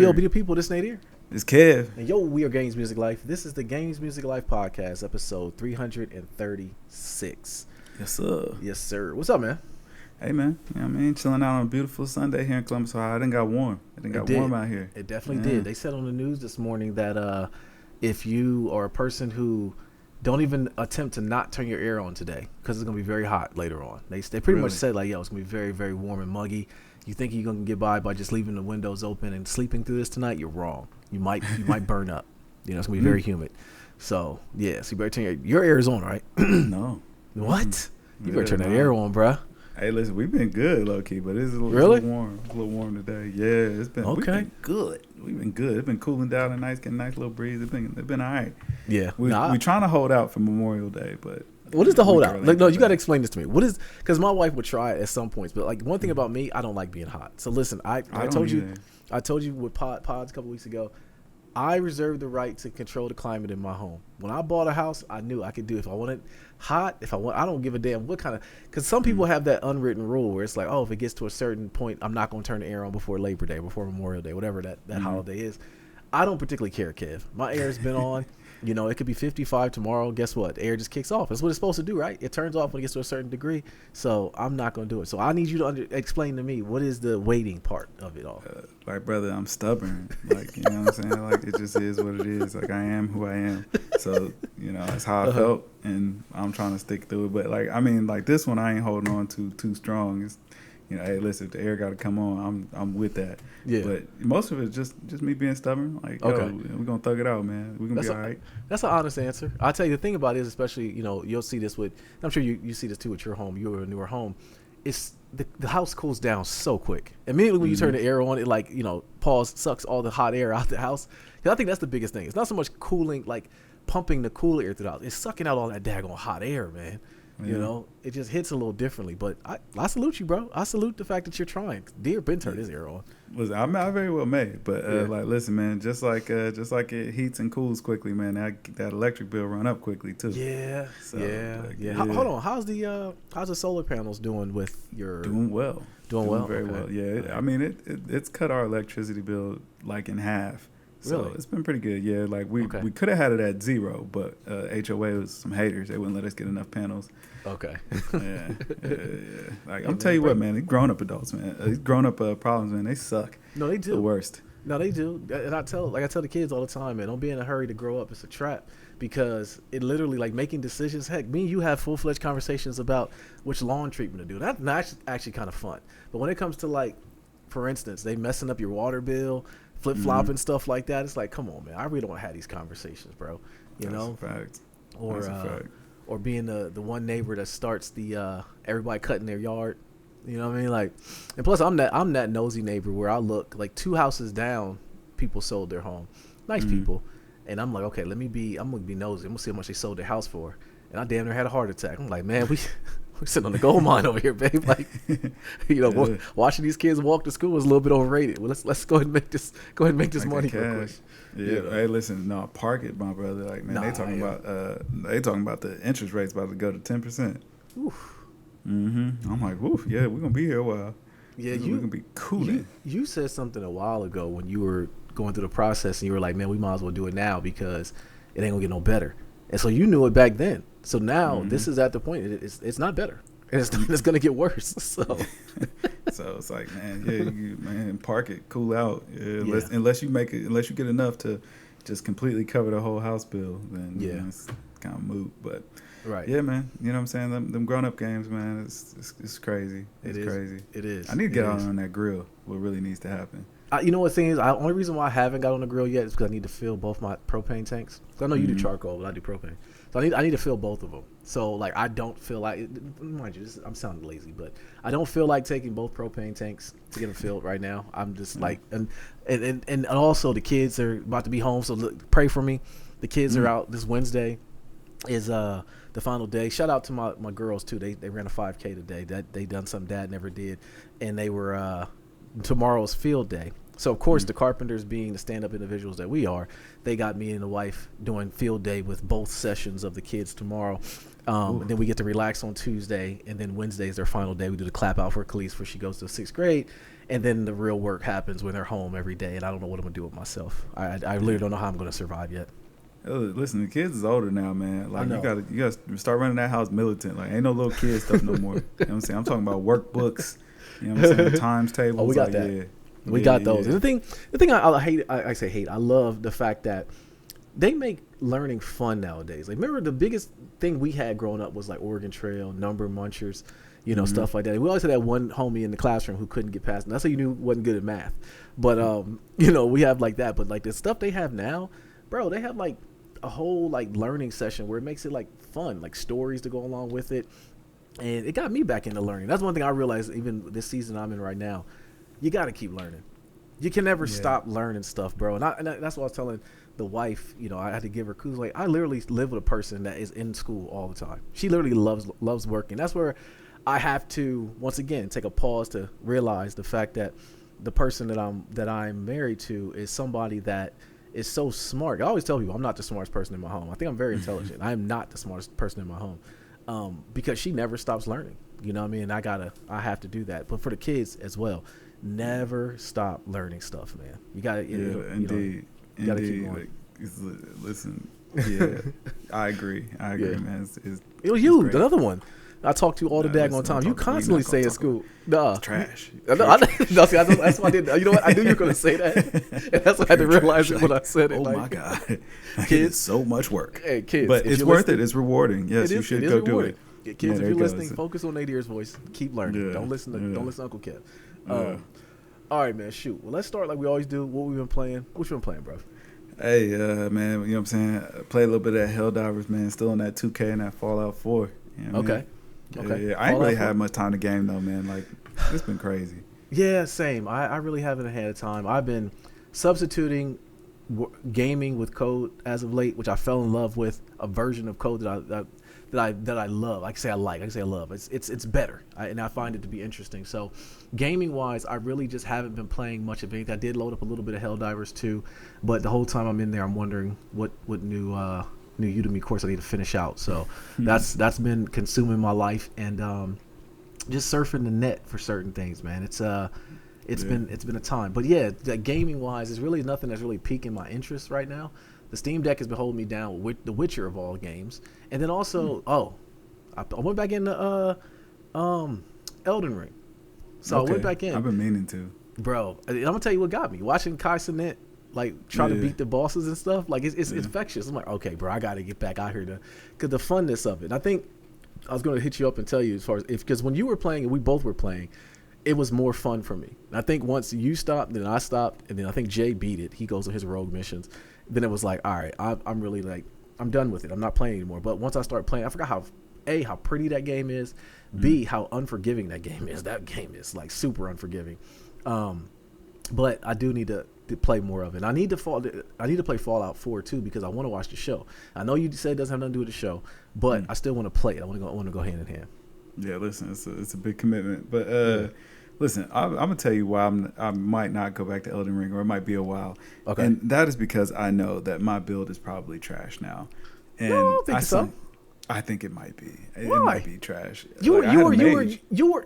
yo, be the people. This Nadir. It's Kev. And yo, we are Games Music Life. This is the Games Music Life podcast, episode 336. Yes, sir. Yes, sir. What's up, man? Hey, man. You know what I mean? Chilling out on a beautiful Sunday here in Columbus, Ohio. I done got warm. Warm out here. It definitely did. They said on the news this morning that if you are a person who don't even attempt to not turn your air on today, because it's going to be very hot later on. They pretty much said, like, yo, it's going to be very, very warm and muggy. You think you're going to get by just leaving the windows open and sleeping through this tonight? You're wrong. You might burn up. You know, it's going to be very humid. So, yeah, so you better turn your air is on, right? No. What? You better turn that air on, bruh. Hey, listen, we've been good, low-key, but it's a little warm. It's a little warm today. Yeah, it's been okay. We've been good. We've been good. It's been cooling down and nice, getting a nice little breeze. It's been all right. Yeah. We're trying to hold out for Memorial Day, but... What is the holdout? Like, no, you got to explain this to me. What is, because my wife would try it at some points, but like one thing about me, I don't like being hot. So listen, I told you with pods a couple weeks ago, I reserve the right to control the climate in my home. When I bought a house, I knew I could do it. If I wanted hot, I don't give a damn what kind of, because some people have that unwritten rule where it's like, oh, if it gets to a certain point, I'm not going to turn the air on before Labor Day, before Memorial Day, whatever that holiday is. I don't particularly care, Kev. My air's been on. You know, it could be 55 tomorrow. Guess what? The air just kicks off. That's what it's supposed to do, right? It turns off when it gets to a certain degree. So I'm not going to do it. So I need you to explain to me, what is the waiting part of it all? Like, brother, I'm stubborn. Like, you know what I'm saying? Like, it just is what it is. Like, I am who I am. So, you know, that's how I felt, and I'm trying to stick through it. But, like, I mean, like, this one I ain't holding on to too strong. It's, you know, hey, listen, if the air got to come on, I'm with that. Yeah. But most of it's just me being stubborn. Like, okay, we're going to thug it out, man. We're going to be all right. That's an honest answer. I'll tell you, the thing about it is, especially, you know, you'll see this with, I'm sure you see this too at your home, your newer home. It's the house cools down so quick. Immediately when you turn the air on, it, like, you know, sucks all the hot air out the house. Because I think that's the biggest thing. It's not so much cooling, like pumping the cool air through the house. It's sucking out all that daggone hot air, man. Yeah. You know, it just hits a little differently. But I salute you, bro. I salute the fact that you're trying. Deer been turned his air on. Listen, I very well may, but like, listen, man, just like it heats and cools quickly, man. That electric bill run up quickly too. Yeah, so, yeah. Hold on, how's the solar panels doing with your? Doing well. Doing well. Very well. Yeah. I mean, it's cut our electricity bill like in half. So really? It's been pretty good. Yeah, like we could have had it at zero, but HOA was some haters. They wouldn't let us get enough panels. Okay. Yeah. Like, I'm telling you what, man, these grown up adults, man, these grown up problems, man, they suck. No, they do. The worst. No, they do. And I tell the kids all the time, man, don't be in a hurry to grow up. It's a trap, because it literally, like, making decisions. Heck, me and you have full-fledged conversations about which lawn treatment to do. That's actually kind of fun. But when it comes to, like, for instance, they messing up your water bill, flip-flopping stuff like that, it's like, come on, man, I really don't want to have these conversations, bro. You know? That's a fact. That's a fact. Or being the one neighbor that starts the everybody cutting their yard. You know what I mean? Like, and plus I'm that nosy neighbor where I look, like, 2 houses down, people sold their home. Nice people. And I'm like, okay, I'm gonna be nosy. I'm gonna see how much they sold their house for. And I damn near had a heart attack. I'm like, man, we're sitting on the gold mine over here, babe. Like, you know, watching these kids walk to school is a little bit overrated. Well, let's go ahead and make this money real quick. Yeah. Hey, listen, no, park it, my brother. Like, man, they talking about the interest rates about to go to 10%. Oof. I'm like, oof. Yeah, we're gonna be here a while. Yeah, we're gonna be cooling. You said something a while ago when you were going through the process, and you were like, man, we might as well do it now because it ain't gonna get no better. And so you knew it back then. So now this is at the point it's not better, and it's gonna get worse. So it's like, man, park it, cool out. Unless you get enough to just completely cover the whole house bill, then it's kind of moot. But yeah, man, you know what I'm saying? Them grown up games, man, it's crazy. It's crazy. It is. I need to get on that grill. What really needs to happen? You know what the thing is? The only reason why I haven't got on the grill yet is because I need to fill both my propane tanks. I know you do charcoal, but I do propane. So I need to fill both of them. So, like, I don't feel like, mind you, I'm sounding lazy, but I don't feel like taking both propane tanks to get them filled right now. I'm just like, and also the kids are about to be home, so pray for me. The kids are out this Wednesday. Is the final day. Shout out to my girls too. They ran a 5K today. That they done something Dad never did, and they were tomorrow's field day. So of course the Carpenters, being the stand-up individuals that we are, they got me and the wife doing field day with both sessions of the kids tomorrow. And then we get to relax on Tuesday, and then Wednesday is their final day. We do the clap out for Khalees before she goes to 6th grade, and then the real work happens when they're home every day. And I don't know what I'm gonna do with myself. I literally don't know how I'm gonna survive yet. Oh, listen, the kids is older now, man. Like you gotta start running that house militant. Like ain't no little kid stuff no more. You know what I'm saying? I'm talking about workbooks. You know what I'm saying? Times tables. Oh, we got that. Yeah. We got those. And the thing I hate, I say hate. I love the fact that they make learning fun nowadays. Like, remember the biggest thing we had growing up was like Oregon Trail, number munchers, stuff like that. We always had that one homie in the classroom who couldn't get past. And that's how you knew wasn't good at math. But we have like that. But like the stuff they have now, bro, they have like a whole like learning session where it makes it like fun, like stories to go along with it. And it got me back into learning. That's one thing I realized even this season I'm in right now. You got to keep learning. You can never stop learning stuff, bro. And that's what I was telling the wife. I had to give her kudos. Like, I literally live with a person that is in school all the time. She literally loves working. That's where I have to, once again, take a pause to realize the fact that the person that I'm married to is somebody that is so smart. I always tell people I'm not the smartest person in my home. I think I'm very intelligent. I am not the smartest person in my home, because she never stops learning. You know what I mean? I have to do that. But for the kids as well, never stop learning stuff, man. You got to, indeed. You got to keep going. Like, listen, yeah, I agree, man. It was you, another one. I talk to you all the daggone time. You constantly say in school, "Nah, it's trash." That's why I did. You know what? I knew you were going to say that, and that's why I had to realize it when I said it. Oh my god, kids, so much work. Hey, kids, but it's worth it. It's rewarding. Yes, you should go do it. Kids, if you're listening, focus on Nadir's voice. Keep learning. Don't listen to Uncle Kev. All right, man. Shoot. Well, let's start like we always do. What we've been playing. What you been playing, bro? Hey, man. You know what I'm saying? Play a little bit of that Helldivers, man. Still in that 2K and that Fallout 4. You know okay. Yeah. I ain't really had much time to game though, man. Like, it's been crazy. Yeah, same. I really haven't had time. I've been substituting gaming with code as of late, which I fell in love with, a version of code that I love. I can say I love. It's better, and I find it to be interesting. So, gaming wise, I really just haven't been playing much of anything. I did load up a little bit of Helldivers 2, but the whole time I'm in there, I'm wondering what new Udemy course I need to finish out. So that's been consuming my life, and just surfing the net for certain things, man. It's been a time. But yeah, gaming wise, there's really nothing that's really piquing my interest right now. The Steam Deck has been holding me down with The Witcher of all games, and then also I went back into Elden Ring. So I went back in. I've been meaning to, bro. I'm gonna tell you what got me watching Kai Cenat like try to beat the bosses and stuff. Like it's infectious. I'm like, okay, bro, I got to get back out here because the funness of it. I think I was going to hit you up and tell you as far as because when you were playing and we both were playing, it was more fun for me. And I think once you stopped, then I stopped, and then I think Jay beat it. He goes on his rogue missions. Then it was like, all right, I'm really like, I'm done with it. I'm not playing anymore. But once I started playing, I forgot how pretty that game is. B, how unforgiving that game is. That game is like super unforgiving. But I do need to play more of it. I need to play Fallout 4 too because I want to watch the show. I know you said it doesn't have nothing to do with the show, but I still want to play it. I want to go hand in hand. Yeah, listen, it's a big commitment, but listen, I'm gonna tell you why I might not go back to Elden Ring, or it might be a while. Okay, and that is because I know that my build is probably trash now, and no, I don't think so. I think it might be. It Why? might be trash. You were.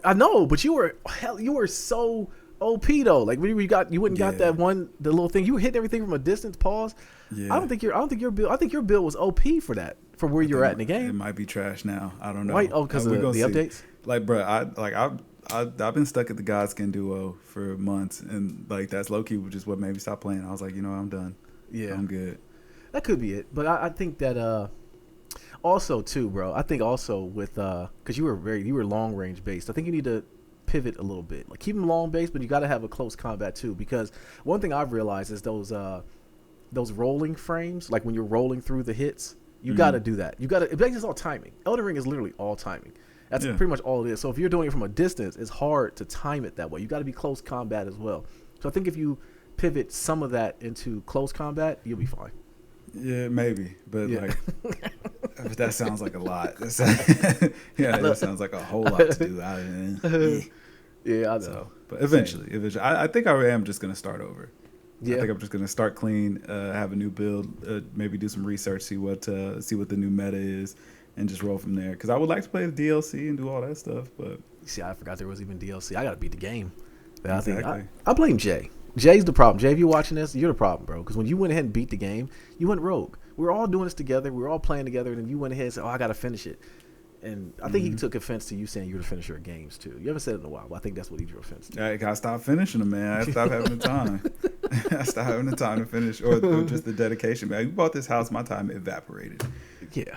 I know, but you were so OP though. Like when you got that one, the little thing. You were hitting everything from a distance. Pause. Yeah. I don't think your build. I think your build was OP for that. For where you're at in the game. It might be trash now. I don't know. Wait, because of the updates. Like, bro, I've been stuck at the Godskin duo for months, and like that's low key just what made me stop playing. I was like, I'm done. Yeah, I'm good. That could be it, but I think that also too, bro. I think also with because you were long range based. I think you need to pivot a little bit. Like keep them long based, but you got to have a close combat too. Because one thing I've realized is those rolling frames, like when you're rolling through the hits. You got to do that. It's all timing. Elden Ring is literally all timing. That's pretty much all it is. So if you're doing it from a distance, it's hard to time it that way. You got to be close combat as well. So I think if you pivot some of that into close combat, you'll be fine. Yeah, maybe. But like, that sounds like a lot. That sounds like a whole lot to do. Yeah, I know. So, but eventually, I think I am just going to start over. Yeah. I think I'm just gonna start clean, have a new build, maybe do some research, see what the new meta is, and just roll from there. Because I would like to play the DLC and do all that stuff, but See, I forgot there was even DLC. I got to beat the game. But exactly. I blame Jay. Jay's the problem. Jay, if you're watching this, you're the problem, bro. Because when you went ahead and beat the game, you went rogue. We were all doing this together. We were all playing together, and then you went ahead and said, "Oh, I got to finish it." And I think he took offense to you saying you're the finisher of games too. You haven't said it in a while, but I think that's what he drew offense to. I gotta stop finishing them, man. I stopped having the time. I stopped having the time to finish, or just the dedication, man. You bought this house, my time evaporated. Yeah.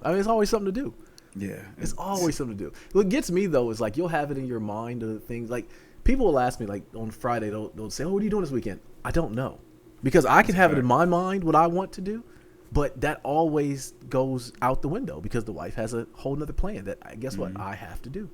I mean, it's always something to do. Yeah, it's always something to do. What gets me though is like you'll have it in your mind of things. Like people will ask me like on Friday, they'll say, "Oh, what are you doing this weekend?" I don't know, because I can have it in my mind what I want to do. But that always goes out the window because the wife has a whole nother plan that guess what I have to do.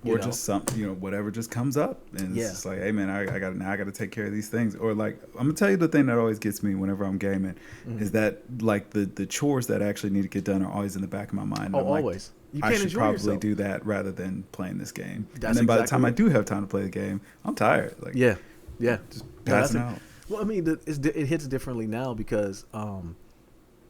Or just something, whatever just comes up. And it's just like, hey man, I got to take care of these things. Or like, I'm gonna tell you the thing that always gets me whenever I'm gaming is that like the chores that actually need to get done are always in the back of my mind. Oh, always. You can't I should probably yourself. Do that rather than playing this game. And then by the time I do have time to play the game, I'm tired. Like yeah. Just passing out. Well, I mean, it hits differently now because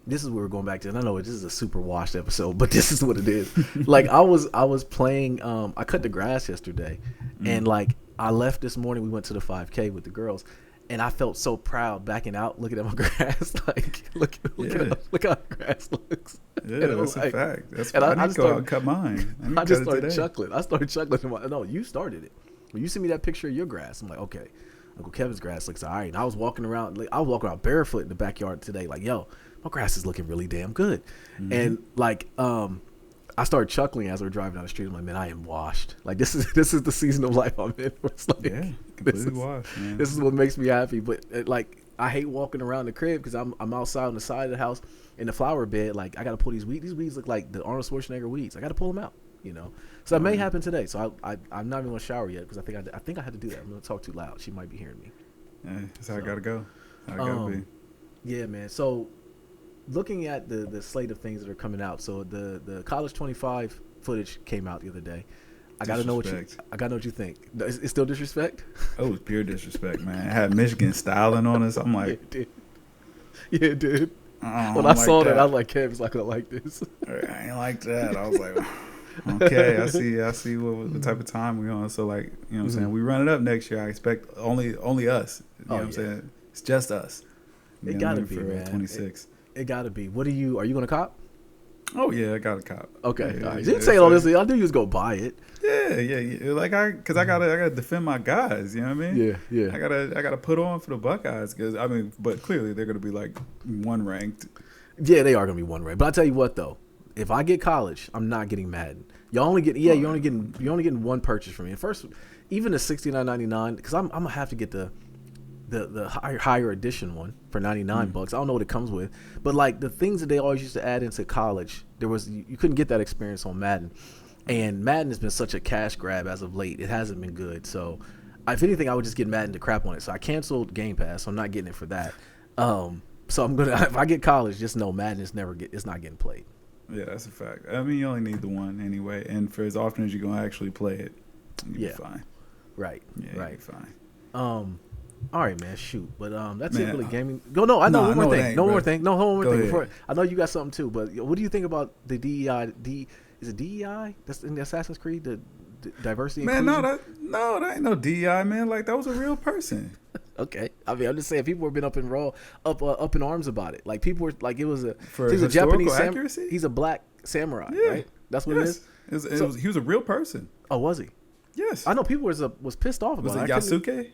this is where we're going back to, and I know this is a super washed episode, but this is what it is. Like I was playing, I cut the grass yesterday, and like I left this morning. We went to the 5K with the girls, and I felt so proud backing out, looking at my grass. Like look how the grass looks. Yeah, that's a fact. That's why I need to go out and cut mine. I just started chuckling. I started chuckling. No, you started it. When you sent me that picture of your grass, I'm like, okay, Uncle Kevin's grass looks all right. And I was walking around barefoot in the backyard today, like, yo, my grass is looking really damn good. And like I started chuckling as we were driving down the street. I'm like, man, I am washed. Like this is the season of life I'm in. It's like, completely washed, man. This is what makes me happy. But like I hate walking around the crib because I'm outside on the side of the house in the flower bed. Like I got to pull these weeds. These weeds look like the Arnold Schwarzenegger weeds. I got to pull them out. So that may happen today. So I'm not even gonna shower yet because I think I had to do that. I'm gonna talk too loud. She might be hearing me. Yeah, that's how I gotta go. I gotta be. Yeah, man. So looking at the slate of things that are coming out, so the College 25 footage came out the other day. I gotta know what you think. It's still disrespect? Oh, it's pure disrespect, man. It had Michigan styling on us. I'm like, yeah, dude. When I saw that, I was like, Kevin's not gonna like this. I ain't like that. I was like, okay, I see what type of time we're on. So like, you know what I'm saying? We run it up next year. I expect only us. You know what I'm saying? It's just us. It gotta be, for man. 26. It gotta be. Are you gonna cop? Oh yeah, I got a cop. Okay, all right. You didn't say all this. I knew you was gonna buy it. Yeah. Like because I gotta defend my guys. You know what I mean? Yeah. I gotta put on for the Buckeyes because but clearly they're gonna be like one ranked. Yeah, they are gonna be one ranked. But I tell you what though, if I get college, I'm not getting Madden. You're only getting one purchase from me. And first, even the $69.99 because I'm gonna have to get the higher edition one for $99. I don't know what it comes with, but like the things that they always used to add into college, you couldn't get that experience on Madden, and Madden has been such a cash grab as of late. It hasn't been good. So if anything, I would just get Madden to crap on it. So I canceled Game Pass. So I'm not getting it for that. So I'm gonna if I get college, just know Madden is it's not getting played. Yeah, that's a fact. I mean, you only need the one anyway, and for as often as you're gonna actually play it, you'll be fine. Right. Yeah, right. You'll be fine. All right, man. Shoot, but that's it. Really, gaming. Go. No, I know one more thing. One more thing. No, hold on one thing. Before, I know you got something too. But what do you think about the DEI? Is it DEI? That's in the Assassin's Creed. The diversity. Man, inclusion? that ain't no DEI, man. Like that was a real person. Okay, I mean, I'm just saying people have been up in arms about it. Like people were like it was he's a Japanese accuracy. He's a black samurai, right? That's what it is. He was a real person. Oh, was he? Yes. I know people was pissed off about it. Was it Yasuke?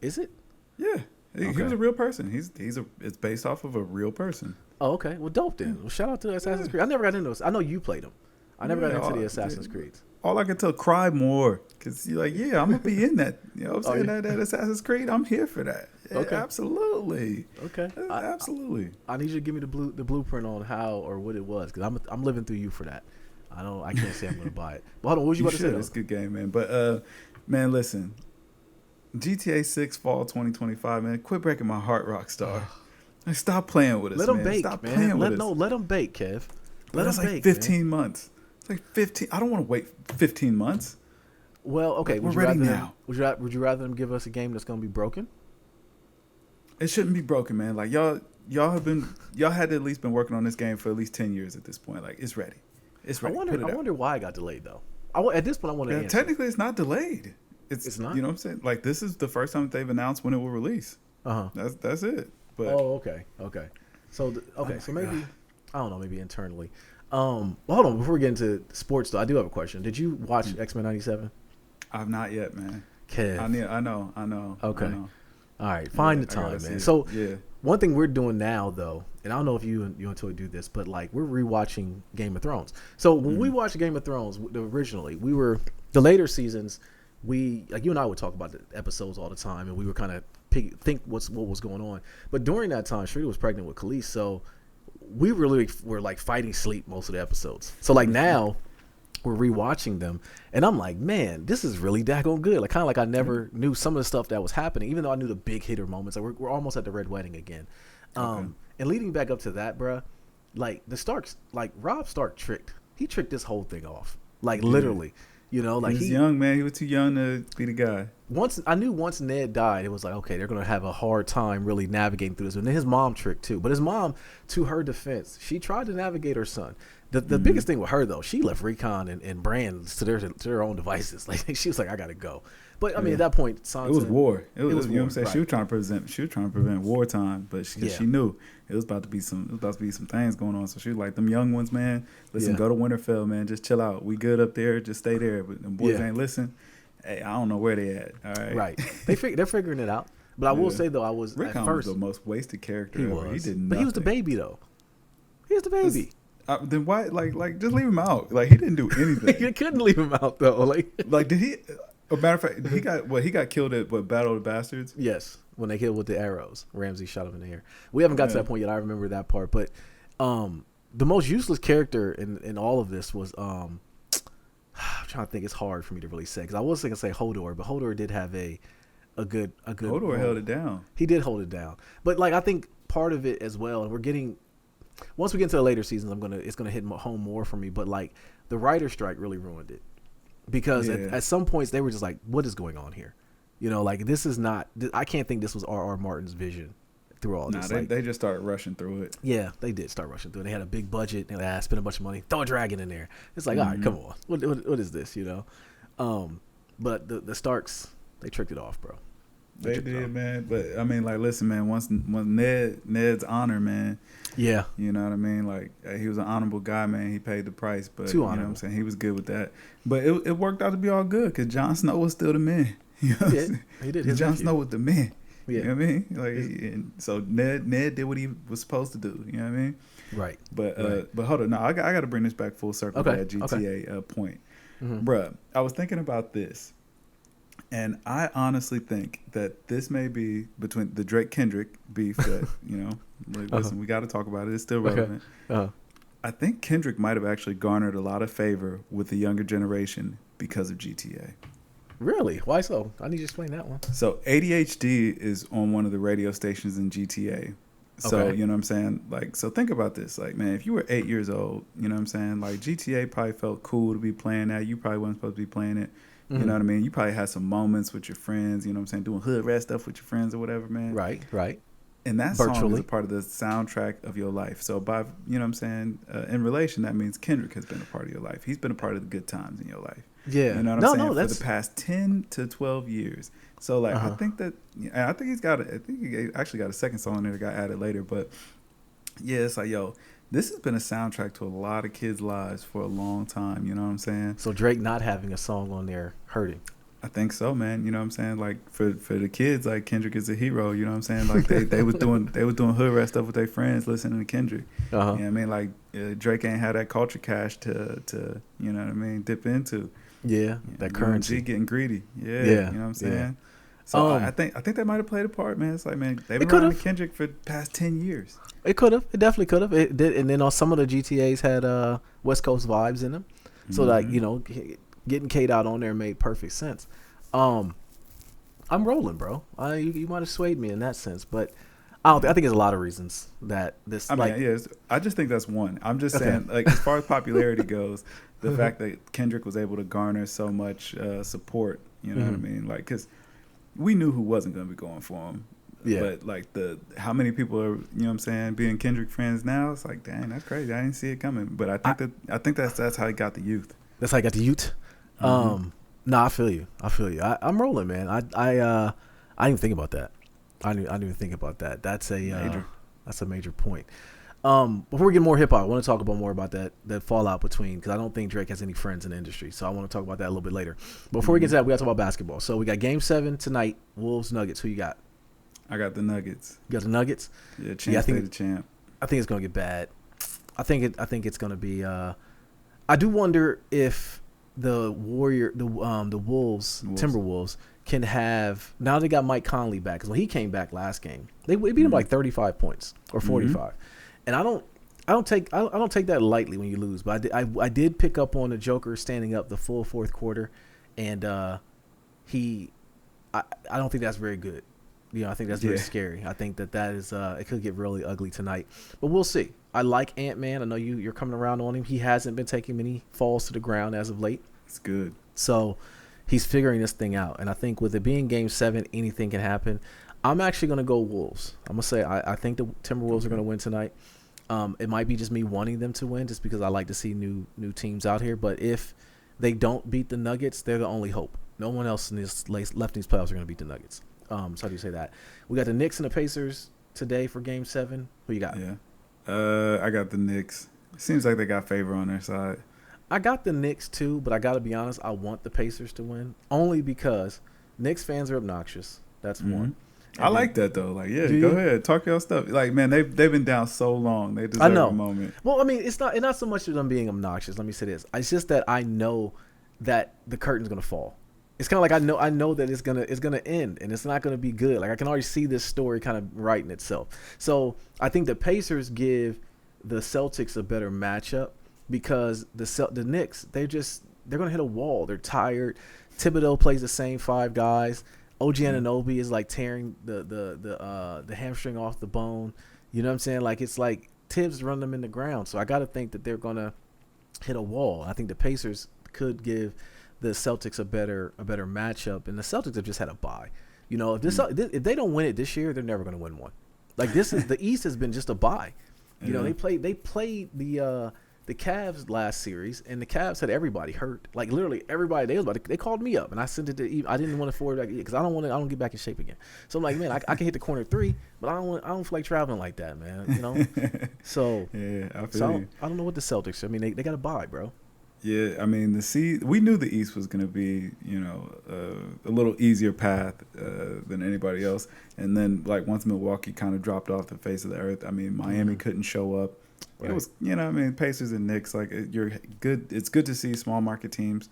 Is it? Yeah. He was a real person. It's based off of a real person. Oh, okay. Well, dope then. Well, shout out to Assassin's Creed. I never got into those. I know you played them. I never got into the Assassin's Creed. All I can tell, cry more, because you're like, I'm gonna be in that. You know what I'm saying? That Assassin's Creed, I'm here for that. Yeah, okay, absolutely. Okay, absolutely. I need you to give me the blueprint on how or what it was, because I'm living through you for that. I can't say I'm gonna buy it. But hold on, what was you about to say? It's a good game, man. But man, listen, GTA 6 Fall 2025, man. Quit breaking my heart, Rockstar. Like, stop playing with us, man. Let them bake, stop man. Playing with us. No, let them bake, Kev. That's like 15 months. It's like 15. I don't want to wait 15 months. Well, okay. We're ready now. Would you rather them give us a game that's going to be broken? It shouldn't be broken, man. Like y'all had at least been working on this game for at least 10 years at this point. Like it's ready. It's I ready. wonder why it got delayed though. At this point, I want to answer. Technically, it's not delayed. It's not. You know what I'm saying? Like, this is the first time that they've announced when it will release. That's it. But okay. So so maybe I don't know. Maybe internally. Well, hold on. Before we get into sports, though, I do have a question. Did you watch X-Men '97? I've not yet, man. Kev. I know. Okay. All right. Find the time, man. So one thing we're doing now, though, and I don't know if you and Toy do this, but like we're rewatching Game of Thrones. So when we watched Game of Thrones originally, we were the later seasons. We like you and I would talk about the episodes all the time, and we were kind of think what was going on. But during that time, Shrita was pregnant with Khalees, so we really were like fighting sleep most of the episodes. So like now we're rewatching them, and I'm like, man, this is really daggone good. Like kind of like I never knew some of the stuff that was happening, even though I knew the big hitter moments. Like we're almost at the Red Wedding again. And leading back up to that, bruh, like the Starks, like Robb Stark he tricked this whole thing off, like literally. You know, like he was young, man. He was too young to be the guy. Once Ned died, it was like, okay, they're gonna have a hard time really navigating through this. And then his mom tricked too. But his mom, to her defense, she tried to navigate her son. The biggest thing with her though, she left Recon and Bran to their own devices. Like she was like, I gotta go. But I mean, at that point, Sansa, it was war. It was you know what I'm saying. Right. She was trying to prevent wartime, but she knew it was about to be some things going on. So she was like, them young ones, man, listen, go to Winterfell, man, just chill out. We good up there, just stay there. But them boys ain't listen. Hey, I don't know where they at. All right, right. They're figuring it out. But I will say though, I was Rickon at first was the most wasted character he ever. Was. He did nothing. But he was the baby though. He was the baby. Then why, like, just leave him out? Like, he didn't do anything. You couldn't leave him out though. Like, did he? A matter of fact, he got killed at Battle of the Bastards. Yes, when they killed with the arrows, Ramsay shot him in the air. We haven't got to that point yet. I remember that part, but the most useless character in all of this was I'm trying to think. It's hard for me to really say because I was going to say Hodor, but Hodor did have a good. Hodor held it down. He did hold it down, but like I think part of it as well, and we're getting. Once we get into the later seasons, it's gonna hit home more for me. But like the writer strike really ruined it because at some points they were just like, "What is going on here?" You know, like this is not. I can't think this was R.R. Martin's vision through all this. They just started rushing through it. Yeah, they did start rushing through it. They had a big budget. They spent a bunch of money. Throw a dragon in there. It's like, all right, come on. What is this? You know. But the Starks, they tricked it off, bro. They did, man. But I mean, like, listen, man. Once Ned's honor, man. Yeah. You know what I mean? Like, he was an honorable guy, man. He paid the price, but you know what I'm saying. He was good with that. But it worked out to be all good because Jon Snow was still the man. You know what I'm saying? He did. Jon Snow was the man. Yeah. You know what I mean? Like, and so Ned did what he was supposed to do. You know what I mean? Right. But but hold on, no, I got to bring this back full circle to that GTA point, bruh. I was thinking about this. And I honestly think that this may be between the Drake Kendrick beef that, you know, like, listen, we got to talk about it. It's still relevant. I think Kendrick might have actually garnered a lot of favor with the younger generation because of GTA. Really? Why so? I need you to explain that one. So ADHD is on one of the radio stations in GTA. So, you know what I'm saying? Like, so think about this. Like, man, if you were 8 years old, you know what I'm saying? Like, GTA probably felt cool to be playing that. You probably wasn't supposed to be playing it. You know what I mean? You probably had some moments with your friends, you know what I'm saying, doing hood rat stuff with your friends or whatever, man. Right. And that song is a part of the soundtrack of your life. So by, you know what I'm saying, in relation, that means Kendrick has been a part of your life. He's been a part of the good times in your life. Yeah. You know what I'm saying? For the past 10 to 12 years. So, like, I think he actually got a second song there that got added later. But, yeah, it's like, yo, this has been a soundtrack to a lot of kids' lives for a long time. You know what I'm saying? So Drake not having a song on there hurting. I think so, man. You know what I'm saying? Like for the kids, like Kendrick is a hero. You know what I'm saying? Like they was doing hood rat stuff with their friends, listening to Kendrick. You know what I mean? Like Drake ain't had that culture cash to you know what I mean, dip into. Yeah, that currency. Getting greedy. Yeah, you know what I'm saying? Yeah. So I think they might have played a part, man. It's like, man, they've been around with Kendrick for the past 10 years. It could have. It definitely could have. It did. And then on some of the GTAs had West Coast vibes in them. So like, you know, getting Kate out on there made perfect sense. I'm rolling, bro. You might have swayed me in that sense, but I think there's a lot of reasons that this. I mean, I just think that's one. I'm just saying, like, as far as popularity goes, the fact that Kendrick was able to garner so much support, you know what I mean? Like, because we knew who wasn't going to be going for him. Yeah. But like how many people are, you know what I'm saying, being Kendrick fans now? It's like, dang, that's crazy. I didn't see it coming. But I think that's how he got the youth. That's how he got the youth. No, I feel you. I'm rolling, man. I didn't even think about that. I didn't even think about that. That's a major point. Before we get more hip hop, I want to talk more about that fallout between, because I don't think Drake has any friends in the industry. So I want to talk about that a little bit later. Before we get to that, we got to talk about basketball. So we got Game 7 tonight. Wolves Nuggets. Who you got? I got the Nuggets. You got the Nuggets? Yeah, stay the champ. I think it's gonna get bad. I think it's gonna be. I do wonder if the Wolves, Timberwolves, can have, now they got Mike Conley back, because when he came back last game, they beat him like 35 points or 45, and I don't take that lightly when you lose. But I did pick up on the Joker standing up the full fourth quarter, and I don't think that's very good. I think that's very scary. I think that is it could get really ugly tonight, but we'll see. I like Ant-Man. I know you're coming around on him. He hasn't been taking many falls to the ground as of late. It's good. So he's figuring this thing out, and I think with it being Game 7, anything can happen. I'm actually going to go Wolves. I'm going to say I think the Timberwolves are going to win tonight. It might be just me wanting them to win, just because I like to see new teams out here. But if they don't beat the Nuggets, they're the only hope. No one else left in these playoffs are going to beat the Nuggets. So how do you say that? We got the Knicks and the Pacers today for Game 7. Who you got? Yeah, I got the Knicks. It seems like they got favor on their side. I got the Knicks too, but I got to be honest, I want the Pacers to win, only because Knicks fans are obnoxious. That's one. I like that though. Like, yeah, go ahead, talk your stuff. Like, man, they've been down so long. They deserve a moment. Well, I mean, it's not so much of them being obnoxious. Let me say this. It's just that I know that the curtain's gonna fall. It's kind of like I know that it's gonna end, and it's not gonna be good. Like, I can already see this story kind of writing itself. So I think the Pacers give the Celtics a better matchup, because the Knicks, they're gonna hit a wall. They're tired. Thibodeau plays the same 5 guys. OG Anunoby is like tearing the hamstring off the bone. You know what I'm saying? Like, it's like Tibbs run them in the ground. So I got to think that they're gonna hit a wall. I think the Pacers could give the Celtics a better matchup, and the Celtics have just had a bye. If they don't win it this year, they're never going to win one. Like, this is the East has been just a bye. They played the Cavs last series, and the Cavs had everybody hurt. Like, literally everybody. They called me up, and I sent it to. I didn't want to forward it because I don't get back in shape again. So I'm like, man, I can hit the corner 3, but I don't feel like traveling like that, man. So yeah, I feel you. I don't know what the Celtics. I mean, they got a bye, bro. Yeah, I mean, we knew the East was going to be, a little easier path than anybody else. And then, like, once Milwaukee kind of dropped off the face of the earth, I mean, Miami couldn't show up. Right. It was, Pacers and Knicks, like, you're good. It's good to see small market teams,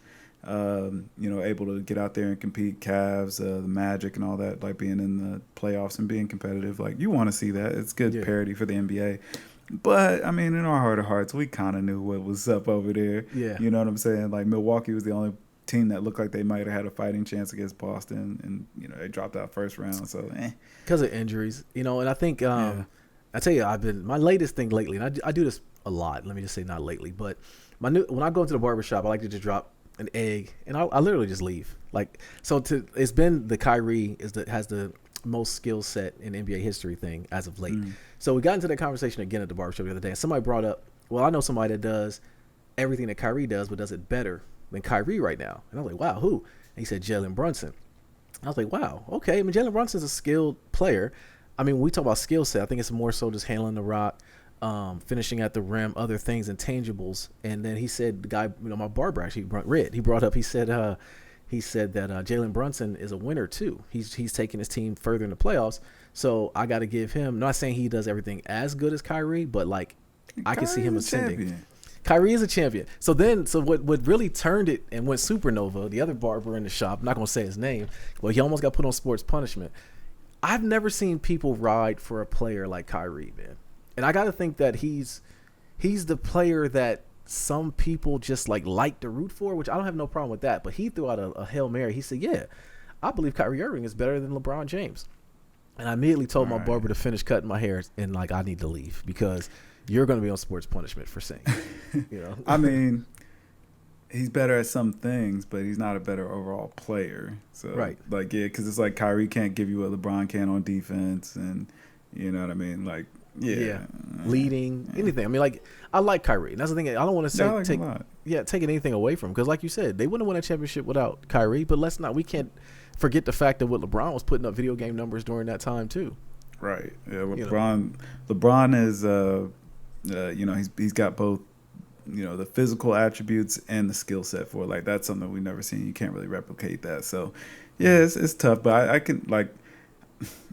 able to get out there and compete. Cavs, the Magic and all that, like, being in the playoffs and being competitive. Like, you want to see that. It's good parity for the NBA. But, I mean, in our heart of hearts, we kind of knew what was up over there. Yeah. You know what I'm saying? Like, Milwaukee was the only team that looked like they might have had a fighting chance against Boston. And, they dropped out first round. So, because of injuries. And I think, I tell you, my latest thing lately, and I do this a lot. Let me just say not lately. But when I go into the barbershop, I like to just drop an egg. And I literally just leave. Like, so it's been the Kyrie has the most skill set in NBA history thing as of late. So we got into that conversation again at the barbershop the other day, and somebody brought up, well, I know somebody that does everything that Kyrie does, but does it better than Kyrie right now. And I was like, wow, who? And he said Jalen Brunson. I was like, wow, okay. I mean, Jalen Brunson's a skilled player. I mean, when we talk about skill set, I think it's more so just handling the rock, finishing at the rim, other things, intangibles. And then he said, the guy, my barber actually, Red, he brought up, he said that Jalen Brunson is a winner too. He's taking his team further in the playoffs. So I got to give him. Not saying he does everything as good as Kyrie, but like I can see him ascending. Kyrie is a champion. So what really turned it and went supernova? The other barber in the shop, I'm not gonna say his name, but he almost got put on sports punishment. I've never seen people ride for a player like Kyrie, man. And I got to think that he's the player that some people just like to root for, which I don't have no problem with that. But he threw out a Hail Mary. He said, yeah, I believe Kyrie Irving is better than LeBron James. And I immediately told my barber to finish cutting my hair, and I need to leave because you're going to be on sports punishment for saying, I mean, he's better at some things, but he's not a better overall player. So, Right. like, yeah, because it's like Kyrie can't give you what LeBron can on defense, and you know what I mean? Like, yeah. Leading, anything. I mean, like, I like Kyrie. And that's the thing. I don't want to say taking anything away from him, because, like you said, they wouldn't win a championship without Kyrie. But we can't forget the fact that what LeBron was putting up video game numbers during that time too. Right. Yeah. Well, LeBron is, you know, he's got both, you know, the physical attributes and the skill set for it. Like, that's something we've never seen. You can't really replicate that. So, yeah, it's tough. But I can, like,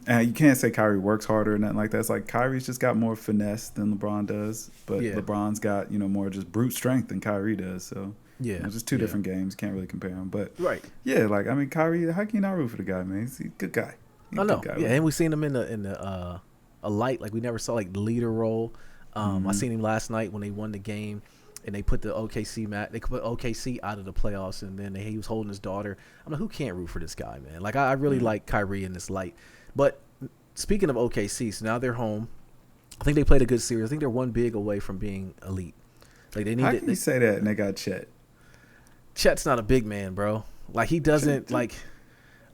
you can't say Kyrie works harder or nothing like that. It's like Kyrie's just got more finesse than LeBron does. But LeBron's got, you know, more just brute strength than Kyrie does. So, yeah, it's just two different games. Can't really compare them. But, right. Yeah, like, I mean, Kyrie, how can you not root for the guy, man? He's a good guy. I know. Yeah, and we seen him in the a light, like, we never saw, like, the leader role. I seen him last night when they won the game. And they put the OKC they put OKC out of the playoffs, and then he was holding his daughter. I'm like, who can't root for this guy, man? Like, I really like Kyrie in this light. But speaking of OKC, so now they're home. I think they played a good series. I think they're one big away from being elite. Like, they need. How can you say that? And they got Chet. Chet's not a big man, bro. Like, he doesn't like.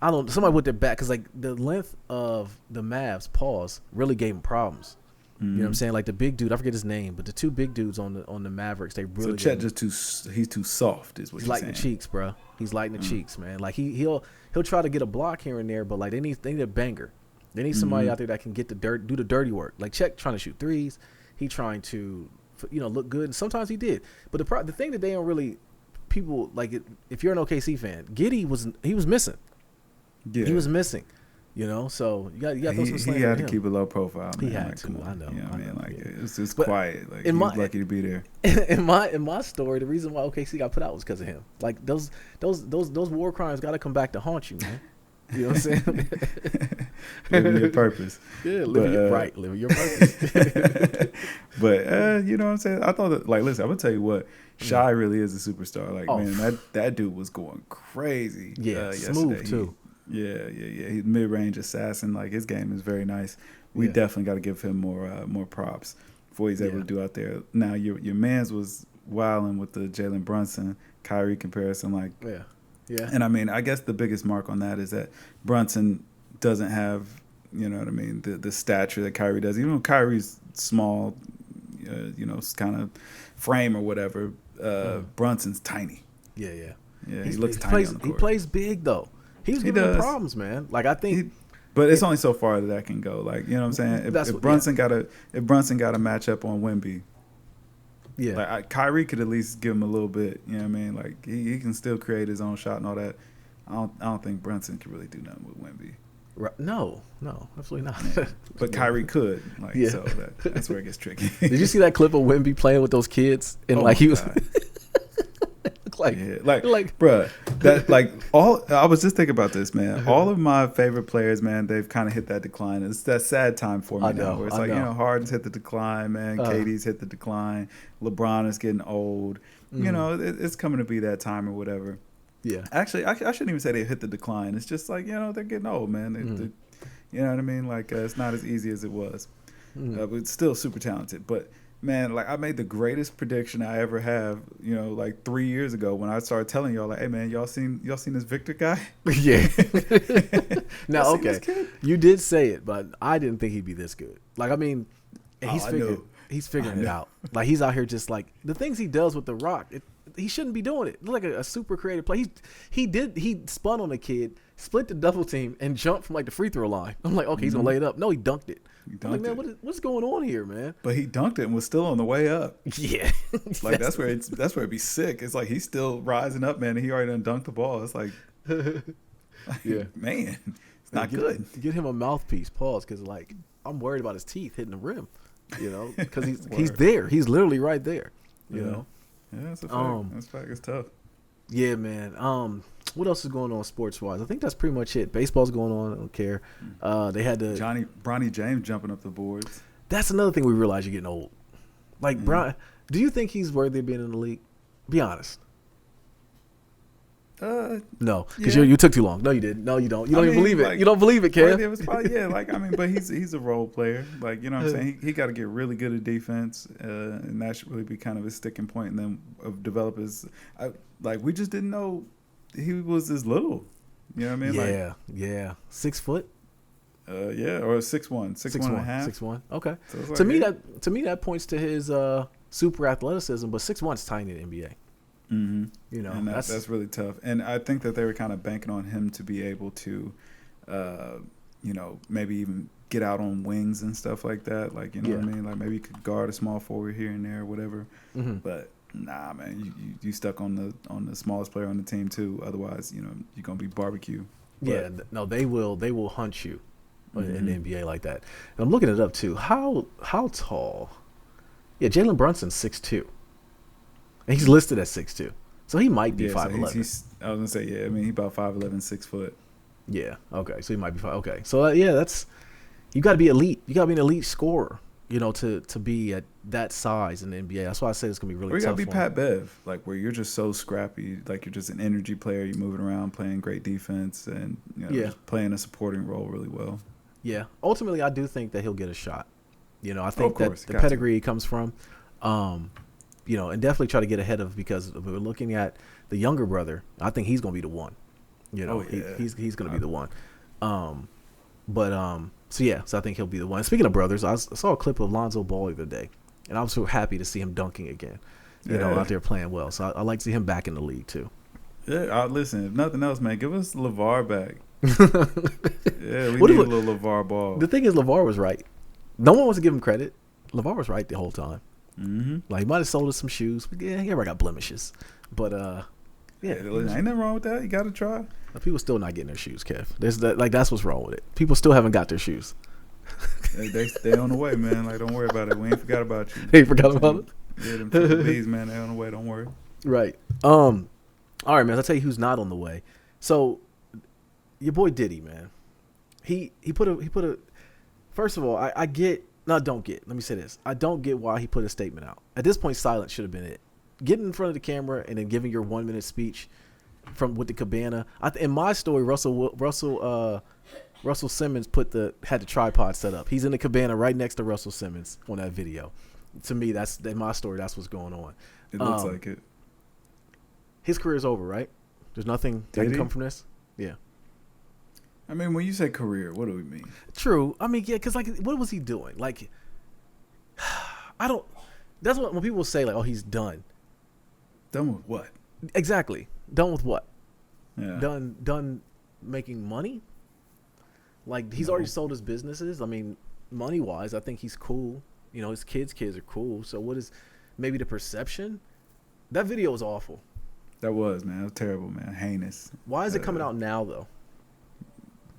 I don't. Somebody with their back, because, like, the length of the Mavs really gave him problems. You know what I'm saying? Like, the big dude, I forget his name, but the two big dudes on the Mavericks, they really. So Chet he's too soft, is what he's you're saying. Lighting the cheeks, bro. He's lighting the cheeks, man. Like, he'll try to get a block here and there, but, like, they need a banger. They need somebody out there that can get do the dirty work. Like, Chet trying to shoot threes, he trying to, you know, look good, and sometimes he did. But the thing that they don't really, people like, if you're an OKC fan, Giddy was missing. Yeah. He was missing. You know, so you got throw some slander. He had to keep a low profile. Man. He had to. I know. You know what I mean? Like, yeah. It's just quiet. Like, he was lucky to be there. In my story, the reason why OKC got put out was because of him. Like, those war crimes got to come back to haunt you, man. You know what I'm saying? Living your purpose. Yeah, living your purpose. But you know what I'm saying? I thought that, like, listen, I'm gonna tell you what. Shy really is a superstar. Like, man, that dude was going crazy. Yeah, smooth too. Yeah. He's mid-range assassin. Like, his game is very nice. We definitely got to give him more props for what he's able to do out there. Now, your man's was wilding with the Jalen Brunson Kyrie comparison. Like, yeah. And I mean, I guess the biggest mark on that is that Brunson doesn't have, you know what I mean, the stature that Kyrie does. Even though Kyrie's small, you know, kind of frame or whatever, Brunson's tiny. Yeah. He looks tiny on the court. He plays big though. He's giving them problems, man. Like, I think, but it's only so far that can go. Like, you know what I'm saying? If Brunson got a match up on Wemby, like, Kyrie could at least give him a little bit. You know what I mean? Like, he can still create his own shot and all that. I don't think Brunson can really do nothing with Wemby. Right. No, absolutely not. Yeah. But Kyrie could. Like, so that's where it gets tricky. Did you see that clip of Wemby playing with those kids? And he was. Like, bruh, that, like, I was just thinking about this, man. All of my favorite players, man, they've kind of hit that decline. It's that sad time for me now, where it's like, you know, Harden's hit the decline, man. KD's hit the decline. LeBron is getting old. You know, it's coming to be that time or whatever. Yeah. Actually, I shouldn't even say they hit the decline. It's just like, you know, they're getting old, man. You know what I mean? Like, it's not as easy as it was. But it's still super talented. But, man, like, I made the greatest prediction I ever have, you know, like 3 years ago when I started telling y'all, like, hey, man, y'all seen this Victor guy? Yeah. Now, okay, you did say it, but I didn't think he'd be this good. Like, I mean, he's figuring it out. Like, he's out here just, like, the things he does with the rock, he shouldn't be doing it. Like a super creative play. He spun on a kid, split the double team, and jumped from, like, the free throw line. I'm like, okay, he's gonna lay it up. No, he dunked it. I'm like, man, what's going on here, man? But he dunked it and was still on the way up. Yeah, like that's where it'd be sick. It's like he's still rising up, man. And he already done dunked the ball. It's like, yeah, man, it's not good. Get him a mouthpiece, pause, because, like, I'm worried about his teeth hitting the rim. You know, because he's there. He's literally right there. You know. Yeah, that's a fact. That's a fact. It's tough. Yeah, man. What else is going on sports wise? I think that's pretty much it. Baseball's going on. I don't care. They had the Bronny James jumping up the boards. That's another thing we realize you're getting old. Like, do you think he's worthy of being in the league? Be honest. No, because yeah. you took too long. No, you didn't. No, you don't. You don't even believe it. Like, you don't believe it, Kev. It was probably, yeah, like, I mean, but he's a role player. Like, you know what I'm saying? He got to get really good at defense, and that should really be kind of his sticking point. And then of developers, like, we just didn't know he was this little. You know what I mean? Yeah, yeah. 6 foot. Yeah, or 6'1", 6'1.5". 6'1". Okay. So like, to me that points to his super athleticism, but 6'1" is tiny in the NBA. Mm-hmm. You know, and that's really tough. And I think that they were kind of banking on him to be able to, you know, maybe even get out on wings and stuff like that. Like, you know what I mean? Like, maybe you could guard a small forward here and there or whatever. Mm-hmm. But nah, man, you stuck on the smallest player on the team too. Otherwise, you know, you're gonna be barbecue. But, yeah, no, they will hunt you in the NBA like that. And I'm looking it up too. How tall? Yeah, Jalen Brunson's 6'2". And he's listed as 6'2", so he might be 5'11". I was gonna say, yeah. I mean, he's about 5'11", 6 foot. Yeah. Okay. So he might be 5. Okay. So yeah, that's, you got to be elite. You got to be an elite scorer, you know, to be at that size in the NBA. That's why I say it's gonna be really tough. Or you got to be Pat Bev, like where you're just so scrappy, like you're just an energy player. You're moving around, playing great defense, and you know, just playing a supporting role really well. Yeah. Ultimately, I do think that he'll get a shot. You know, I think that the pedigree he comes from. You know, and definitely try to get ahead of, because if we're looking at the younger brother, I think he's going to be the one. You know, he's going to be the one. So I think he'll be the one. Speaking of brothers, I saw a clip of Lonzo Ball the other day, and I was so happy to see him dunking again. You know, out there playing well. So I like to see him back in the league too. Yeah, listen. If nothing else, man, give us LeVar back. Yeah, we need a little LeVar Ball. The thing is, LeVar was right. No one wants to give him credit. LeVar was right the whole time. Mm-hmm. Like, he might have sold us some shoes, but yeah, he ever got blemishes. But yeah, ain't nothing wrong with that. You got to try. People still not getting their shoes, Kev. That's what's wrong with it. People still haven't got their shoes. They on the way, man. Like, don't worry about it. We ain't forgot about you. They forgot about it. Yeah, them triple B's, man. They on the way. Don't worry. Right. All right, man. I'll tell you who's not on the way. So, your boy Diddy, man. He put a. First of all, I get. No, don't get. Let me say this. I don't get why he put a statement out. At this point, silence should have been it. Getting in front of the camera and then giving your 1-minute speech with the cabana. In my story, Russell Simmons had the tripod set up. He's in the cabana right next to Russell Simmons on that video. To me, that's in my story. That's what's going on. It looks like it. His career's over, right? There's nothing that can come from this. Yeah. I mean, when you say career, what do we mean? True. I mean, yeah, because, like, what was he doing? Like, I don't. That's what when people say, like, oh, he's done. Done with what? Exactly. Done with what? Yeah. Done making money? Like, he's already sold his businesses. I mean, money-wise, I think he's cool. You know, his kids are cool. So what is maybe the perception? That video was awful. That was, man. It was terrible, man. Heinous. Why is it coming out now, though?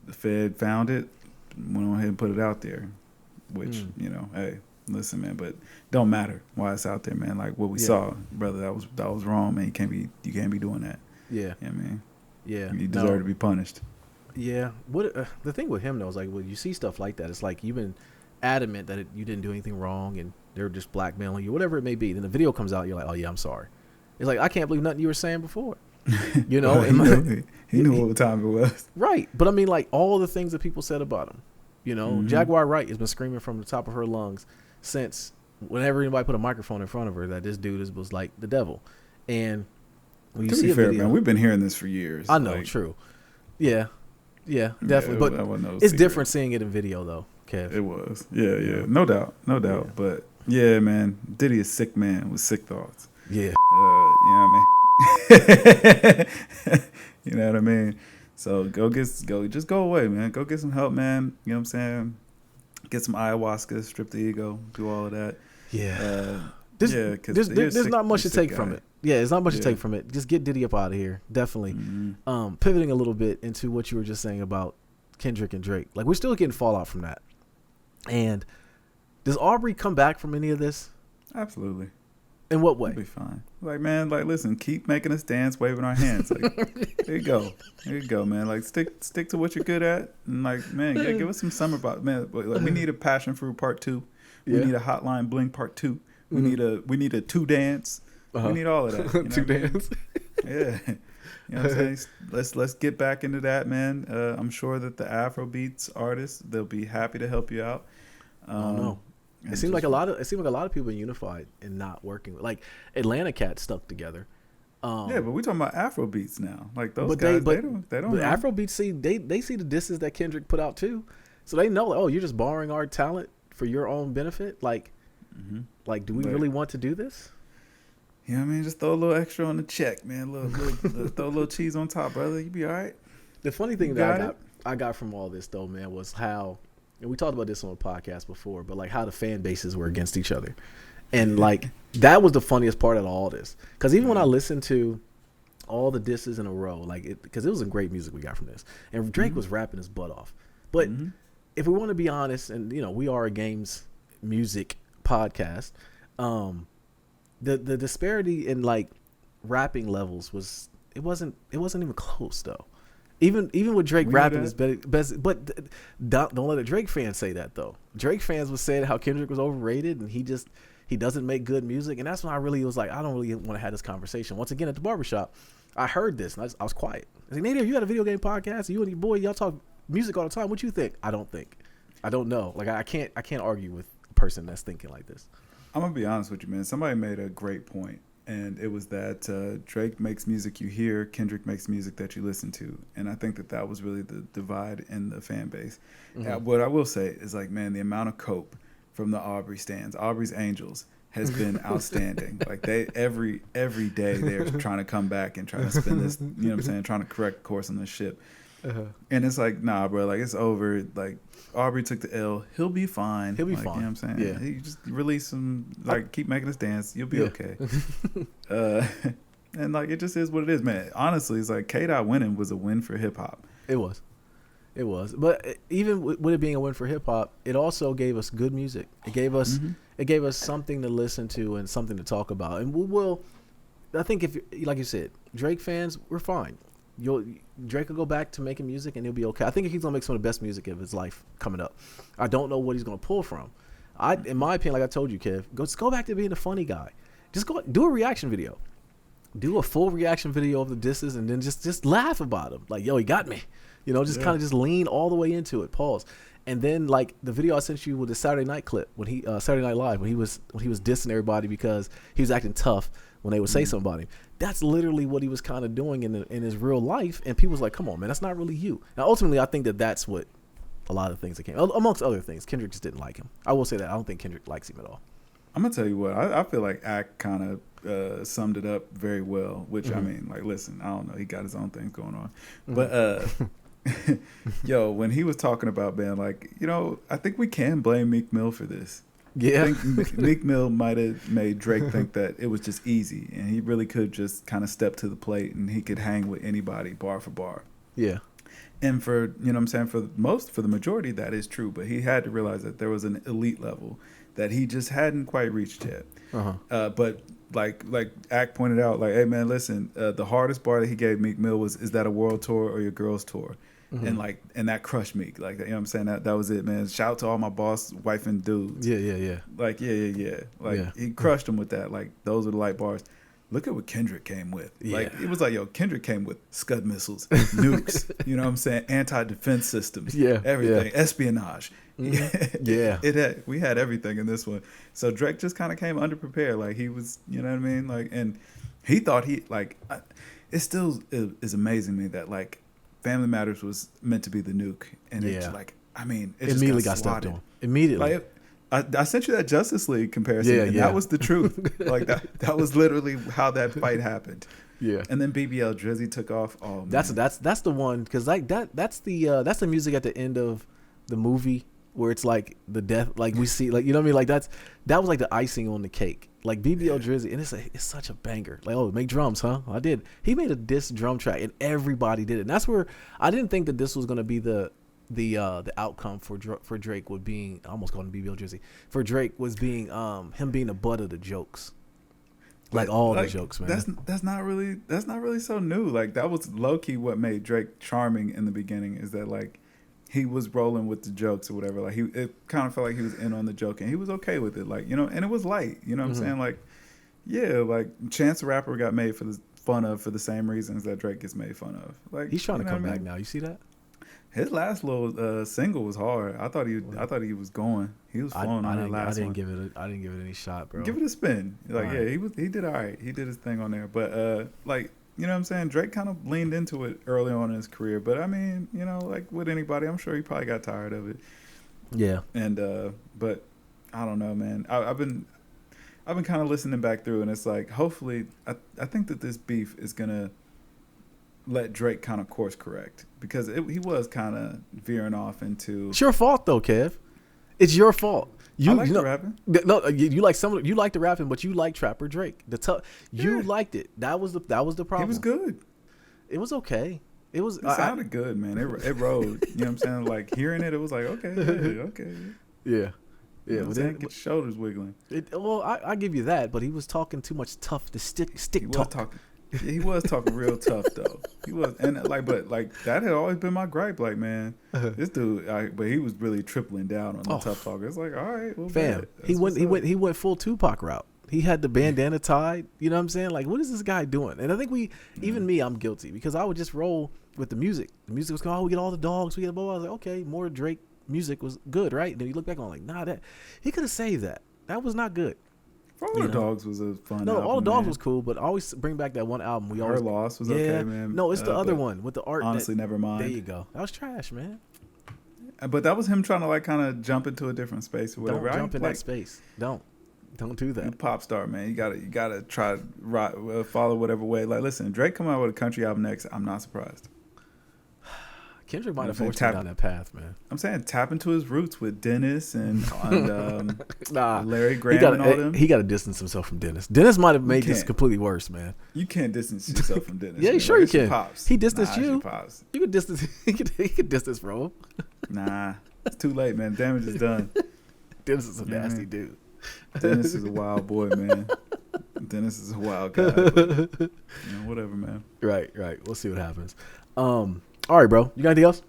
The Fed found it, went on ahead and put it out there, which, you know, hey, listen, man, but don't matter why it's out there, man. Like what we saw, brother, that was wrong, man. You can't be doing that. Yeah. You know what I mean? Yeah. You deserve to be punished. Yeah. What the thing with him though is, like, when you see stuff like that, it's like you've been adamant that you didn't do anything wrong and they're just blackmailing you, whatever it may be. Then the video comes out, you're like, oh yeah, I'm sorry. It's like, I can't believe nothing you were saying before. You know, he knew what time it was. Right. But I mean, like, all the things that people said about him, you know, Jaguar Wright has been screaming from the top of her lungs since whenever anybody put a microphone in front of her that this dude was like the devil. And when you see a video, man, we've been hearing this for years. I know, true. Yeah, definitely. But it's different seeing it in video, though, Kev. It was. Yeah. No doubt. Yeah. But yeah, man, Diddy is sick man with sick thoughts. Yeah. You know what I mean? You know what I mean? So just go away, man. Go get some help, man. You know what I'm saying? Get some ayahuasca, strip the ego, do all of that. Yeah. There's not much to take from it. Yeah, there's not much to take from it. Just get Diddy up out of here. Definitely. Pivoting a little bit into what you were just saying about Kendrick and Drake. Like, we're still getting fallout from that. And does Aubrey come back from any of this? Absolutely. In what way? We'll be fine. Like, man, like, listen, keep making us dance, waving our hands. Like, there you go, man. Like, stick to what you're good at, and like, man, give us some summer about, man. Like, we need a passion fruit part 2. We need a hotline bling part 2. We need a 2 dance. We need all of that. You know Two dance. Yeah. You know what I'm saying? Let's get back into that, man. I'm sure that the Afrobeats artists, they'll be happy to help you out. I don't know. It seemed like a lot of people are unified and not working. Like Atlanta Cats stuck together. Yeah, but we're talking about Afrobeats now. Like those but guys, they don't know. Afrobeats see they see the disses that Kendrick put out too, so they know. Oh, you're just borrowing our talent for your own benefit. Like, do we really want to do this? You know what I mean? Just throw a little extra on the check, man. Throw a little cheese on top, brother. You be all right. The funny thing that I got from all this though, man, was how, and we talked about this on the podcast before, but like how the fan bases were against each other. And like that was the funniest part of all this, because even when I listened to all the disses in a row, like because it was some great music we got from this, and Drake was rapping his butt off. But if we want to be honest, and you know we are a games music podcast, the disparity in like rapping levels wasn't even close though. Even with Drake rapping his best, but don't let a Drake fan say that though. Drake fans was saying how Kendrick was overrated and he doesn't make good music, and that's when I really was like, I don't really want to have this conversation. Once again, at the barbershop, I heard this, and I was quiet. I was like, Nader, you got a video game podcast, you and your boy, y'all talk music all the time. What you think? I don't know. Like, I can't argue with a person that's thinking like this. I'm going to be honest with you, man. Somebody made a great point, and it was that Drake makes music you hear, Kendrick makes music that you listen to. And I think that was really the divide in the fan base. What I will say is, like, man, the amount of cope from the Aubrey stands, Aubrey's Angels, has been outstanding. Like they every day they're trying to come back and try to spin this, you know what I'm saying, trying to correct course on this ship. And it's like, nah, bro, like it's over. Like Aubrey took the L. He'll be fine. He'll be fine. You know what I'm saying? Yeah. He just release him, like keep making us dance. You'll be okay. And like it just is what it is, man. Honestly, it's like K-Dot winning was a win for hip hop. It was, but even with it being a win for hip hop, it also gave us good music. It gave us something to listen to and something to talk about. And we will. I think if, like you said, Drake fans, we're fine. Drake will go back to making music and he'll be okay. I think he's gonna make some of the best music of his life coming up. I don't know what he's gonna pull from. In my opinion, like I told you, Kev, go back to being a funny guy. Just go do a reaction video. Do a full reaction video of the disses and then just laugh about him. Like, yo, he got me. You know, just kind of just lean all the way into it. Pause. And then like the video I sent you with the Saturday Night clip when he Saturday Night Live when he was dissing everybody because he was acting tough when they would say something about him. That's literally what he was kind of doing in his real life, and people was like, "Come on, man, that's not really you." Now, ultimately, I think that's what a lot of things that came amongst other things. Kendrick just didn't like him. I will say that I don't think Kendrick likes him at all. I'm gonna tell you what I feel like Act kind of summed it up very well. Which I mean, like, listen, I don't know, he got his own things going on, but. Yo, when he was talking about, man, like, you know, I think we can blame Meek Mill for this. Yeah. I think Meek Mill might have made Drake think that it was just easy and he really could just kind of step to the plate and he could hang with anybody bar for bar. Yeah. And for, you know what I'm saying, for the majority, that is true. But he had to realize that there was an elite level that he just hadn't quite reached yet. But like Act pointed out, like, hey, man, listen, the hardest bar that he gave Meek Mill was, is that a world tour or your girls tour? And that crushed me. Like, you know what I'm saying? That was it, man. Shout out to all my boss, wife, and dudes. Yeah. Like, yeah. Like, he crushed him with that. Like, those are the light bars. Look at what Kendrick came with. Like, it was like, yo, Kendrick came with Scud missiles, nukes, you know what I'm saying? Anti-defense systems, everything, espionage. We had everything in this one. So Drake just kind of came underprepared. Like, he was, you know what I mean? Like, and he thought it still is amazing to me that, like, Family Matters was meant to be the nuke, and it like, I mean, it immediately just got stepped on. Immediately, like, I sent you that Justice League comparison, and that was the truth. Like that was literally how that fight happened. Yeah, and then BBL Drizzy took off. Oh, man. That's the one, because like that's the music at the end of the movie where it's like the death, like we see, like, you know what I mean, like that was like the icing on the cake. Like BBL Drizzy, and it's such a banger. Like, oh, make drums, huh? I did. He made a diss drum track, and everybody did it. And that's where I didn't think that this was gonna be the outcome for Drake would being, I almost called him BBL Drizzy. For Drake was being him being the butt of the jokes. Like all the jokes, man. That's not really so new. Like, that was low key what made Drake charming in the beginning, is that, like, he was rolling with the jokes or whatever. Like, it kind of felt like he was in on the joke, and he was okay with it. Like, you know, and it was light. You know what I'm saying? Like, Yeah, like Chance the Rapper got made fun of for the same reasons that Drake gets made fun of. Like He's trying to come back now. You see that? His last little single was hard. I thought he was going. He was flowing on that last one. I didn't give it any shot, bro. Give it a spin. Like he did all right. He did his thing on there. But like, you know what I'm saying? Drake kind of leaned into it early on in his career. But I mean, you know, like with anybody, I'm sure he probably got tired of it. Yeah. And but I don't know, man. I've been kind of listening back through, and it's like, hopefully, I think that this beef is gonna let Drake kind of course correct, because he was kind of veering off into. It's your fault though, Kev. It's your fault. I like the rapping. No, you like you like the rapping, but you like Trapper Drake. You liked it. That was the problem. He was good. It was okay. It sounded good, man. It rode. You know what I'm saying? Like hearing it, it was like okay. Yeah. Yeah, but then get your shoulders wiggling. Well, I give you that, but he was talking too much tough to stick talk. He was talking real tough though. He was, and but that had always been my gripe. Like, man, this dude, but he was really tripling down on the tough talk. It's like, all right, well, fam, he went full Tupac route. He had the bandana tied. You know what I'm saying? Like, what is this guy doing? And I think even me, I'm guilty, because I would just roll with the music. The music was going, we get all the dogs, we get blah. I was like, okay, more Drake music was good, right? And then you look back on like, nah, that he could have saved that. That was not good. All the Dogs was a fun. No, album, All the Dogs man. was cool, but I always bring back that one album. Her Loss was okay, man. No, it's the other one with the art. Honestly, never mind. There you go. That was trash, man. But that was him trying to like kind of jump into a different space or whatever. Don't jump in that space. Don't do that. You pop star, man. You gotta try follow whatever way. Like, listen, Drake come out with a country album next. I'm not surprised. Kendrick might have forced him down that path, man. I'm saying tap into his roots with Dennis and Larry Graham and all them. He got to distance himself from Dennis. Dennis might have made this completely worse, man. You can't distance yourself from Dennis. Yeah, man. sure like, you can. Pops. He distanced you. Pops. You could distance. He could distance, bro. Nah, it's too late, man. Damage is done. Dennis is a nasty dude. Dennis is a wild boy, man. Dennis is a wild guy. But, whatever, man. Right. We'll see what happens. All right, bro. You got anything else?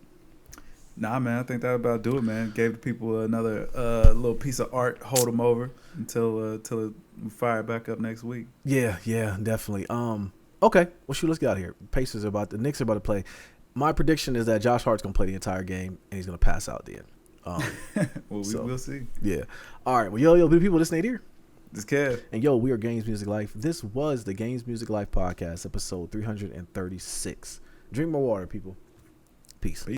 Nah, man, I think that about do it, man. Gave the people another little piece of art, hold them over until we fire back up next week. Yeah, definitely. Okay, well, shoot, let's get out of here. The Knicks are about to play. My prediction is that Josh Hart's gonna play the entire game and he's gonna pass out at the end. Well, we'll see. Yeah. All right. Well, yo, people, this Nate here. This Kev. And yo, we are Games Music Life. This was the Games Music Life podcast, episode 336. Drink more water, people. Peace.